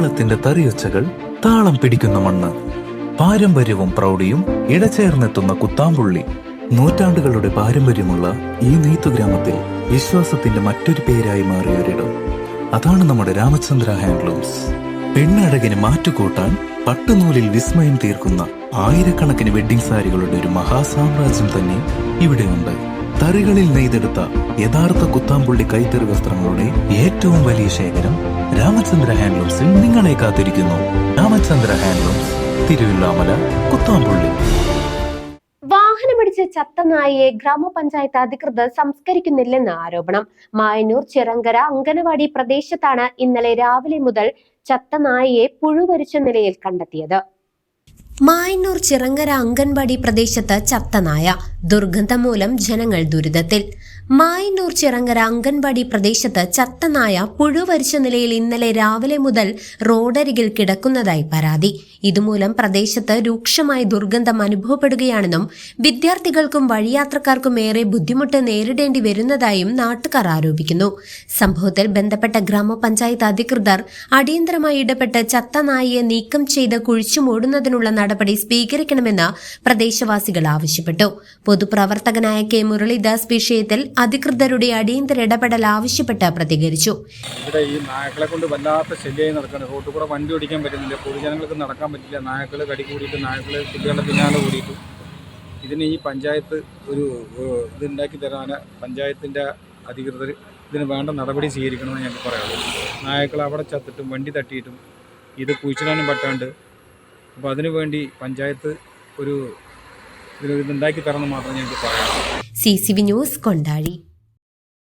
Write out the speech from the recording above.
കേരളത്തിന്റെ തറിയൊച്ചകൾ താളം പിടിക്കുന്ന മണ്ണ്, പാരമ്പര്യവും പ്രൗഢിയും ഇടചേർന്നെത്തുന്ന കുത്താമ്പുള്ളി. നൂറ്റാണ്ടുകളുടെ പാരമ്പര്യമുള്ള ഈ നെയ്ത്തുഗ്രാമത്തിൽ വിശ്വാസത്തിന്റെ മറ്റൊരു പേരായി മാറിയൊരിടം. അതാണ് നമ്മുടെ രാമചന്ദ്ര ഹാൻഡ്ലൂംസ്. പെണ്ണഴകിന് മാറ്റുകൂട്ടാൻ പട്ടുനൂലിൽ വിസ്മയം തീർക്കുന്ന ആയിരക്കണക്കിന് വെഡ്ഡിംഗ് സാരികളുടെ ഒരു മഹാസാമ്രാജ്യം തന്നെ ഇവിടെയുണ്ട്. തറികളിൽ നെയ്തെടുത്ത യഥാർത്ഥ കുത്താമ്പുള്ളി കൈത്തറി വസ്ത്രങ്ങളുടെ ഏറ്റവും വലിയ ശേഖരം രാമചന്ദ്ര ഹാൻഡ്ലൂംസിൽ നിങ്ങളെ കാത്തിരിക്കുന്നു. രാമചന്ദ്ര ഹാൻഡ്ലൂംസ്, തിരുവില്ലാമല, കുത്താമ്പുള്ളി. വാഹനമിടിച്ച് ചത്ത നായയെ ഗ്രാമപഞ്ചായത്ത് അധികൃതർ സംസ്കരിക്കുന്നില്ലെന്ന് ആരോപണം. മായന്നൂർ ചിറങ്കര അങ്കനവാടി പ്രദേശത്താണ് ഇന്നലെ രാവിലെ മുതൽ ചത്ത നായയെ പുഴുവരിച്ച നിലയിൽ കണ്ടെത്തിയത്. മായന്നൂർ ചിറങ്കര അംഗൻവാടി പ്രദേശത്ത് ചത്ത നായ. ദുർഗന്ധം മൂലം ജനങ്ങൾ ദുരിതത്തിൽ. മായന്നൂർ ചിറങ്കര അംഗൻവാടി പ്രദേശത്ത് ചത്ത നായ പുഴുവരിച്ച നിലയിൽ ഇന്നലെ രാവിലെ മുതൽ റോഡരികിൽ കിടക്കുന്നതായി പരാതി. ഇതുമൂലം പ്രദേശത്ത് രൂക്ഷമായ ദുർഗന്ധം അനുഭവപ്പെടുകയാണെന്നും വിദ്യാർത്ഥികൾക്കും വഴിയാത്രക്കാർക്കും ഏറെ ബുദ്ധിമുട്ട് നേരിടേണ്ടി വരുന്നതായും നാട്ടുകാർ ആരോപിക്കുന്നു. സംഭവത്തിൽ ബന്ധപ്പെട്ട ഗ്രാമപഞ്ചായത്ത് അധികൃതർ അടിയന്തരമായി ഇടപെട്ട് ചത്ത നായയെ നീക്കം ചെയ്ത് കുഴിച്ചുമൂടുന്നതിനുള്ള നടപടി സ്വീകരിക്കണമെന്ന് പ്രദേശവാസികൾ ആവശ്യപ്പെട്ടു. പൊതുപ്രവർത്തകനായ കെ മുരളീദാസ് വിഷയത്തിൽ അധികൃതരുടെ അടിയന്തര ഇടപെടൽ ആവശ്യപ്പെട്ട് പ്രതികരിച്ചു. ഇവിടെ ഈ നായക്കളെ കൊണ്ട് വല്ലാത്ത ശല്യമായി നടക്കുകയാണ്. റോഡിൽ കൂടെ വണ്ടി ഓടിക്കാൻ പറ്റുന്നില്ല, പൊതുജനങ്ങൾക്ക് നടക്കാൻ പറ്റില്ല. നായക്കൾ കടി കൂടിയിട്ട് നായക്കൾ കുട്ടികളുടെ പിന്നാലെ കൂടിയിട്ടു. ഇതിന് ഈ പഞ്ചായത്ത് ഒരു ഇതുണ്ടാക്കി തരാൻ പഞ്ചായത്തിൻ്റെ അധികൃതർ ഇതിന് വേണ്ട നടപടി സ്വീകരിക്കണമെന്ന് ഞങ്ങൾക്ക് പറയാനുള്ളൂ. നായക്കൾ അവിടെ ചത്തിട്ടും വണ്ടി തട്ടിയിട്ടും ഇത് കുഴിച്ചിടാനും പറ്റാണ്ട്. അപ്പോൾ അതിനുവേണ്ടി പഞ്ചായത്ത് ഒരു ഇതുണ്ടാക്കി തരണമെന്ന് മാത്രമേ ഞങ്ങൾക്ക് പറയാനുള്ളൂ. CCV news, Kondazhy.